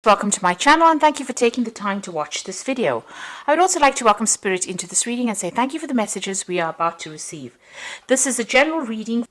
Welcome to my channel and thank you for taking the time to watch this video. I would also like to welcome Spirit into this reading and say thank you for the messages we are about to receive. This is a general reading,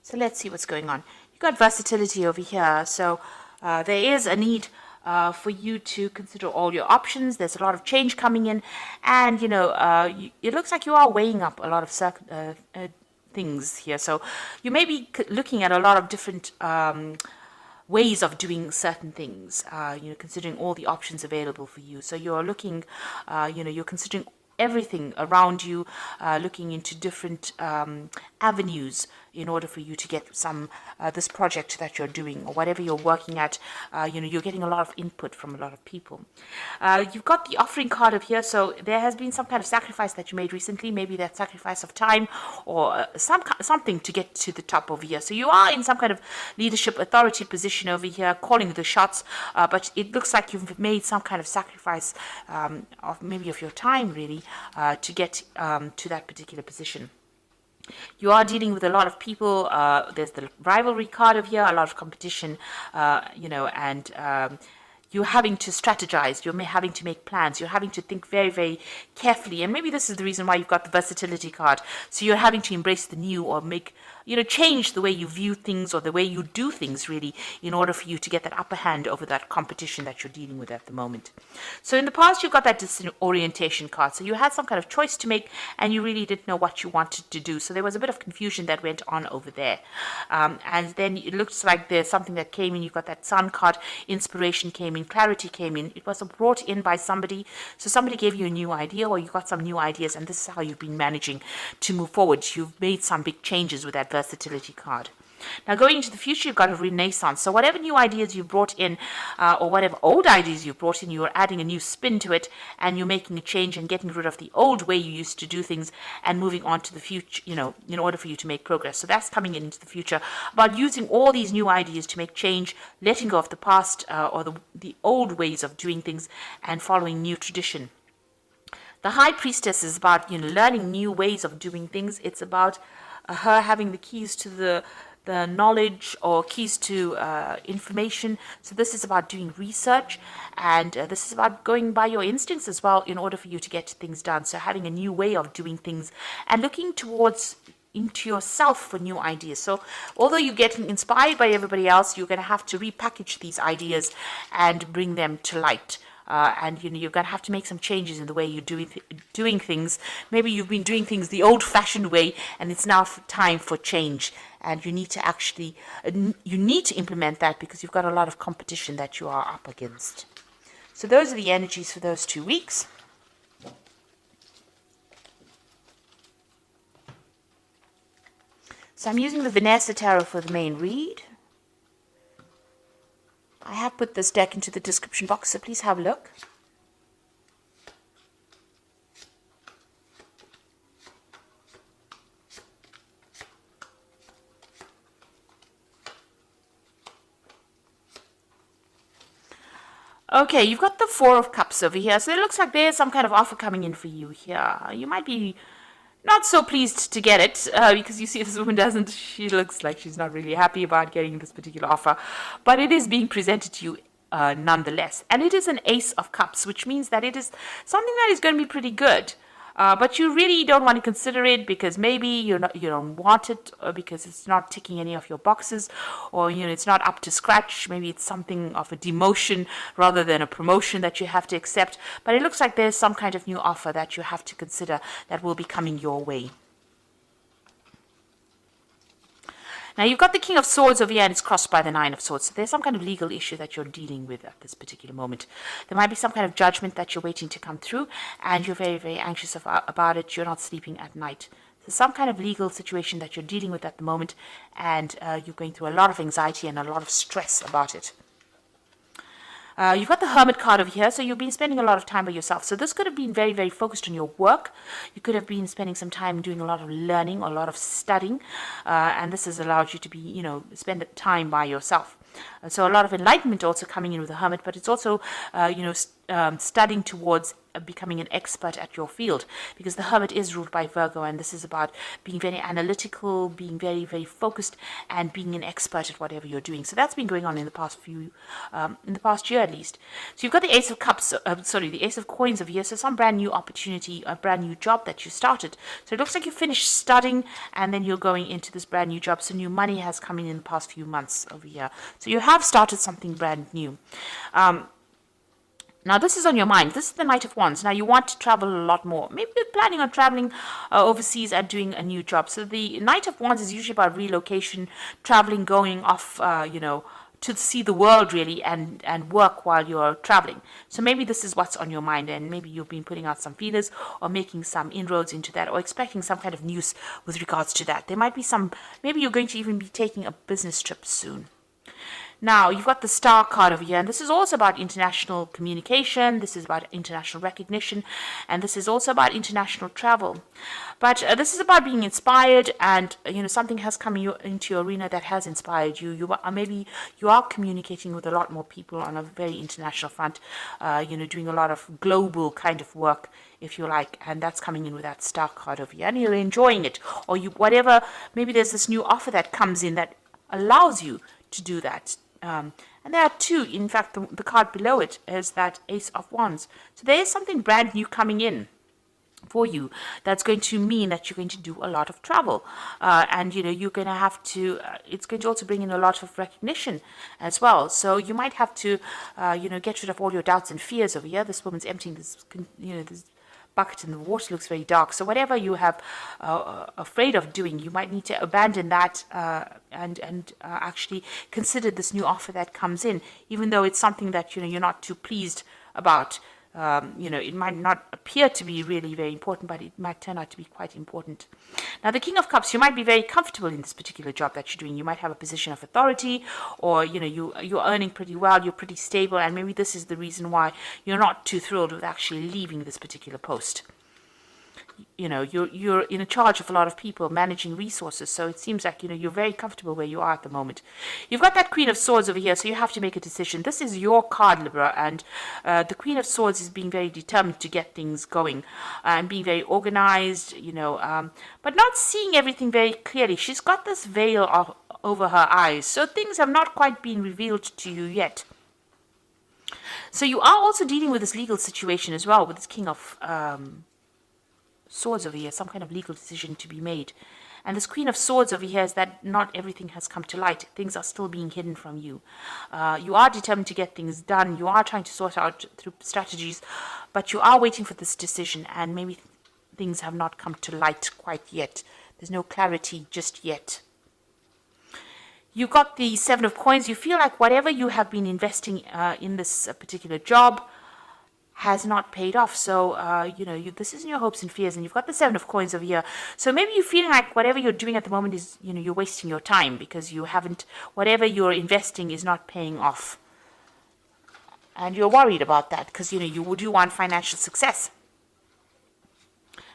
so let's see what's going on. You've got versatility over here, so there is a need for you to consider all your options. There's a lot of change coming in, and it looks like you are weighing up a lot of things here. So you may be looking at a lot of different ways of doing certain things, considering all the options available for you. So you're looking, you're considering everything around you, looking into different avenues in order for you to get some this project that you're doing or whatever you're working at. You're getting a lot of input from a lot of people. You've got the offering card of here, so there has been some kind of sacrifice that you made recently, maybe that sacrifice of time or something to get to the top over here. So you are in some kind of leadership authority position over here, calling the shots, but it looks like you've made some kind of sacrifice of your time really to get to that particular position. You are dealing with a lot of people. There's the rivalry card of here, a lot of competition, and you're having to strategize, you're having to make plans, you're having to think very, very carefully. And maybe this is the reason why you've got the versatility card. So you're having to embrace the new or change the way you view things or the way you do things really in order for you to get that upper hand over that competition that you're dealing with at the moment. So in the past, you've got that disorientation card. So you had some kind of choice to make and you really didn't know what you wanted to do. So there was a bit of confusion that went on over there. And then it looks like there's something that came in. You've got that sun card, inspiration came in, clarity came in. It was brought in by somebody. So somebody gave you a new idea or you got some new ideas, and this is how you've been managing to move forward. You've made some big changes with that versatility card. Now going into the future, you've got a renaissance. So whatever new ideas you brought in or whatever old ideas you brought in, you're adding a new spin to it and you're making a change and getting rid of the old way you used to do things and moving on to the future, in order for you to make progress. So that's coming into the future about using all these new ideas to make change, letting go of the past or the old ways of doing things and following new tradition. The High Priestess is about learning new ways of doing things. It's about her having the keys to the knowledge or keys to information. So this is about doing research, and this is about going by your instincts as well in order for you to get things done. So having a new way of doing things and looking into yourself for new ideas. So although you're getting inspired by everybody else, you're going to have to repackage these ideas and bring them to light. And you're going to have to make some changes in the way you're doing things. Maybe you've been doing things the old-fashioned way, and it's now time for change. And you need to implement that because you've got a lot of competition that you are up against. So those are the energies for those 2 weeks. So I'm using the Vanessa Tarot for the main read. I have put this deck into the description box, so please have a look. Okay, you've got the Four of Cups over here, so it looks like there's some kind of offer coming in for you here. You might be not so pleased to get it because you see this woman she looks like she's not really happy about getting this particular offer, but it is being presented to you nonetheless. And it is an Ace of Cups, which means that it is something that is going to be pretty good. But you really don't want to consider it because maybe you don't want it, or because it's not ticking any of your boxes, or it's not up to scratch. Maybe it's something of a demotion rather than a promotion that you have to accept. But it looks like there's some kind of new offer that you have to consider that will be coming your way. Now, you've got the King of Swords over here, and it's crossed by the Nine of Swords. So there's some kind of legal issue that you're dealing with at this particular moment. There might be some kind of judgment that you're waiting to come through, and you're very, very anxious about it. You're not sleeping at night. So some kind of legal situation that you're dealing with at the moment, and you're going through a lot of anxiety and a lot of stress about it. You've got the Hermit card over here, so you've been spending a lot of time by yourself. So this could have been very, very focused on your work. You could have been spending some time doing a lot of learning or a lot of studying, and this has allowed you to be, spend time by yourself. So a lot of enlightenment also coming in with the Hermit, but it's also, studying towards becoming an expert at your field, because the Hermit is ruled by Virgo, and this is about being very analytical, being very, very focused, and being an expert at whatever you're doing. So that's been going on in the past in the past year at least. So you've got the Ace of Cups, the Ace of Coins over here. So some brand new opportunity, a brand new job that you started. So it looks like you finished studying, and then you're going into this brand new job. So new money has come in the past few months over here. So you have started something brand new. Now, this is on your mind. This is the Knight of Wands. Now, you want to travel a lot more. Maybe you're planning on traveling overseas and doing a new job. So the Knight of Wands is usually about relocation, traveling, going off, to see the world, really, and work while you're traveling. So maybe this is what's on your mind, and maybe you've been putting out some feelers or making some inroads into that, or expecting some kind of news with regards to that. There might be maybe you're going to even be taking a business trip soon. Now, you've got the Star card over here, and this is also about international communication, this is about international recognition, and this is also about international travel. But this is about being inspired, and, something has come into your arena that has inspired you. Maybe you are communicating with a lot more people on a very international front, doing a lot of global kind of work, if you like, and that's coming in with that Star card over here, and you're enjoying it, or maybe there's this new offer that comes in that allows you to do that. And there are two, in fact, the card below it is that Ace of Wands. So there is something brand new coming in for you that's going to mean that you're going to do a lot of travel. And, you're going to have to, it's going to also bring in a lot of recognition as well. So you might have to, get rid of all your doubts and fears over here. This woman's emptying this, this bucket in the water looks very dark. So whatever you have afraid of doing, you might need to abandon that and actually consider this new offer that comes in, even though it's something that you're not too pleased about. It might not appear to be really very important, but it might turn out to be quite important. Now, the King of Cups, you might be very comfortable in this particular job that you're doing. You might have a position of authority, or, you're earning pretty well, you're pretty stable, and maybe this is the reason why you're not too thrilled with actually leaving this particular post. You're in charge of a lot of people, managing resources, so it seems like you're very comfortable where you are at the moment. You've got that Queen of Swords over here, so you have to make a decision. This is your card, Libra, and the Queen of Swords is being very determined to get things going and being very organized, but not seeing everything very clearly. She's got this veil over her eyes, so things have not quite been revealed to you yet. So you are also dealing with this legal situation as well, with this King of Swords over here, some kind of legal decision to be made. And this Queen of Swords over here is that not everything has come to light. Things are still being hidden from you. You are determined to get things done. You are trying to sort out through strategies, but you are waiting for this decision, and maybe things have not come to light quite yet. There's no clarity just yet. You got the Seven of Coins. You feel like whatever you have been investing in this particular job has not paid off. So, this isn't your hopes and fears, and you've got the Seven of Coins over here. So maybe you're feeling like whatever you're doing at the moment is, you're wasting your time because whatever you're investing is not paying off. And you're worried about that because, you do want financial success.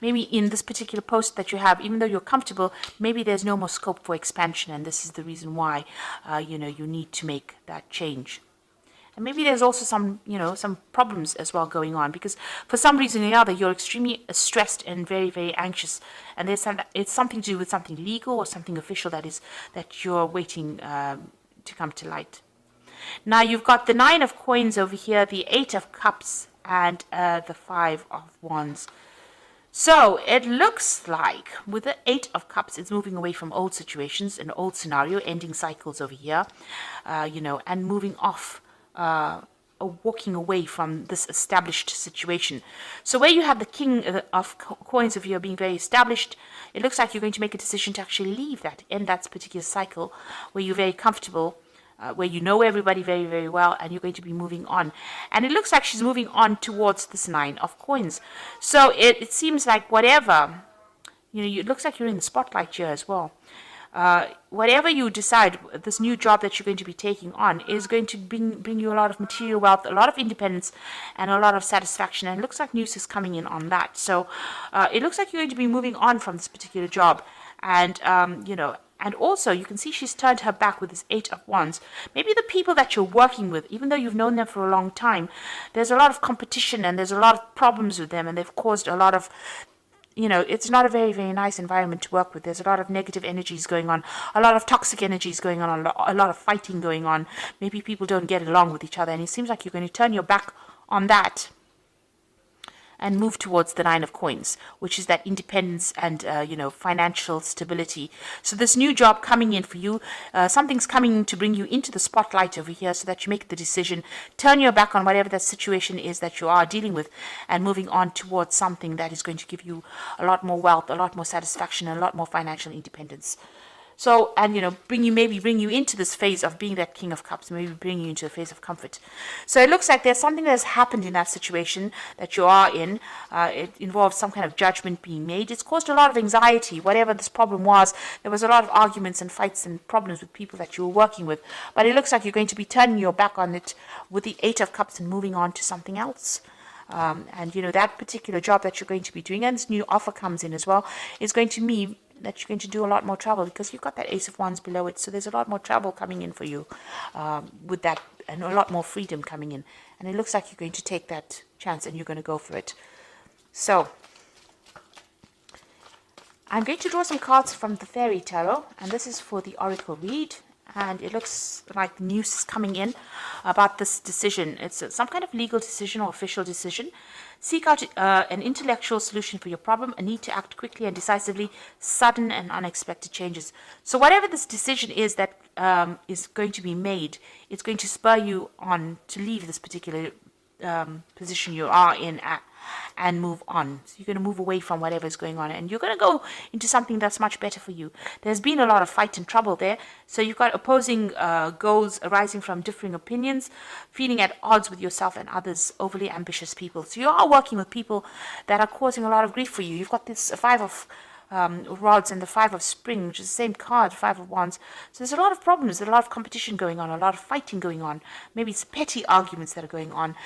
Maybe in this particular post that you have, even though you're comfortable, maybe there's no more scope for expansion, and this is the reason why, you need to make that change. And maybe there's also some problems as well going on, because for some reason or another, you're extremely stressed and very, very anxious. And it's something to do with something legal or something official that you're waiting to come to light. Now, you've got the Nine of Coins over here, the Eight of Cups, and the Five of Wands. So it looks like with the Eight of Cups, it's moving away from old situations, an old scenario, ending cycles over here, and moving off, or walking away from this established situation. So where you have the King of Coins over here being very established, it looks like you're going to make a decision to actually leave that, end that particular cycle where you're very comfortable, where you know everybody very, very well, and you're going to be moving on. And it looks like she's moving on towards this Nine of Coins. So it seems like whatever, it looks like you're in the spotlight here as well. Whatever you decide, this new job that you're going to be taking on is going to bring you a lot of material wealth, a lot of independence, and a lot of satisfaction. And it looks like news is coming in on that. So it looks like you're going to be moving on from this particular job, and And also, you can see she's turned her back with this 8 of Wands. Maybe the people that you're working with, even though you've known them for a long time, there's a lot of competition and there's a lot of problems with them, and they've caused a lot of, it's not a very, very nice environment to work with. There's a lot of negative energies going on, a lot of toxic energies going on, a lot of fighting going on. Maybe people don't get along with each other, and it seems like you're going to turn your back on that and move towards the 9 of Coins, which is that independence and, financial stability. So this new job coming in for you, something's coming to bring you into the spotlight over here so that you make the decision, turn your back on whatever that situation is that you are dealing with, and moving on towards something that is going to give you a lot more wealth, a lot more satisfaction, and a lot more financial independence. So, and bring you into this phase of being that King of Cups, maybe bring you into a phase of comfort. So it looks like there's something that has happened in that situation that you are in. It involves some kind of judgment being made. It's caused a lot of anxiety, whatever this problem was. There was a lot of arguments and fights and problems with people that you were working with. But it looks like you're going to be turning your back on it with the 8 of Cups and moving on to something else. And that particular job that you're going to be doing, and this new offer comes in as well, is going to mean that you're going to do a lot more travel, because you've got that Ace of Wands below it. So there's a lot more travel coming in for you with that, and a lot more freedom coming in. And it looks like you're going to take that chance and you're going to go for it. So I'm going to draw some cards from the Fairy Tarot, and this is for the Oracle read. And it looks like news is coming in about this decision. It's some kind of legal decision or official decision. Seek out an intellectual solution for your problem, a need to act quickly and decisively, sudden and unexpected changes. So whatever this decision is that is going to be made, it's going to spur you on to leave this particular position you are in and move on. So you're going to move away from whatever is going on, and you're going to go into something that's much better for you. There's been a lot of fight and trouble there, so you've got opposing goals arising from differing opinions, feeling at odds with yourself and others, overly ambitious people. So you are working with people that are causing a lot of grief for you. You've got this 5 of rods and the 5 of spring, which is the same card, 5 of wands. So there's a lot of problems, there's a lot of competition going on, a lot of fighting going on. Maybe it's petty arguments that are going on.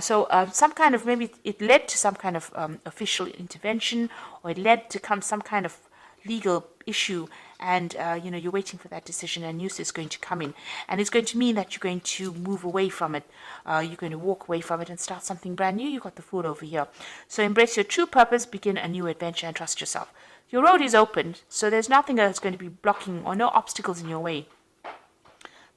Some kind of, maybe it led to some kind of official intervention, or it led to some kind of legal issue, and you're waiting for that decision, and news is going to come in, and it's going to mean that you're going to move away from it. You're going to walk away from it and start something brand new. You've got the Fool over here. So embrace your true purpose, begin a new adventure, and trust yourself. Your road is open, so there's nothing that's going to be blocking, or no obstacles in your way.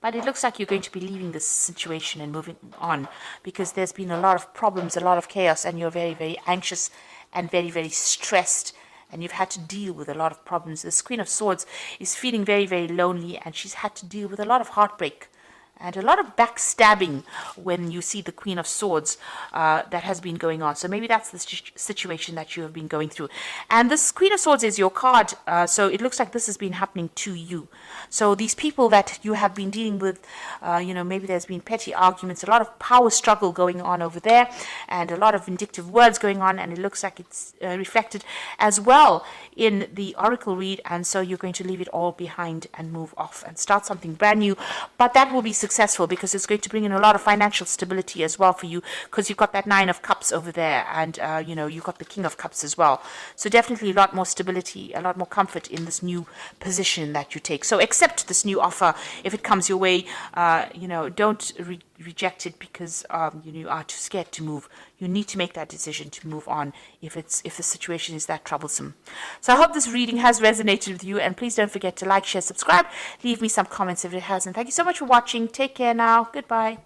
But it looks like you're going to be leaving this situation and moving on, because there's been a lot of problems, a lot of chaos, and you're very, very anxious and very, very stressed, and you've had to deal with a lot of problems. This Queen of Swords is feeling very, very lonely, and she's had to deal with a lot of heartbreak and a lot of backstabbing when you see the Queen of Swords that has been going on. So maybe that's the situation that you have been going through. And this Queen of Swords is your card, so it looks like this has been happening to you. So these people that you have been dealing with, maybe there's been petty arguments, a lot of power struggle going on over there, and a lot of vindictive words going on, and it looks like it's reflected as well in the Oracle read. And so you're going to leave it all behind and move off and start something brand new. But that will be successful, because it's going to bring in a lot of financial stability as well for you, because you've got that 9 of Cups over there, and you've got the King of Cups as well. So definitely a lot more stability, a lot more comfort in this new position that you take. So accept this new offer if it comes your way. Don't reject it because you are too scared to move. You need to make that decision to move on if the situation is that troublesome. So I hope this reading has resonated with you, and please don't forget to like, share, subscribe, leave me some comments if it hasn't. Thank you so much for watching. Take care now. Goodbye.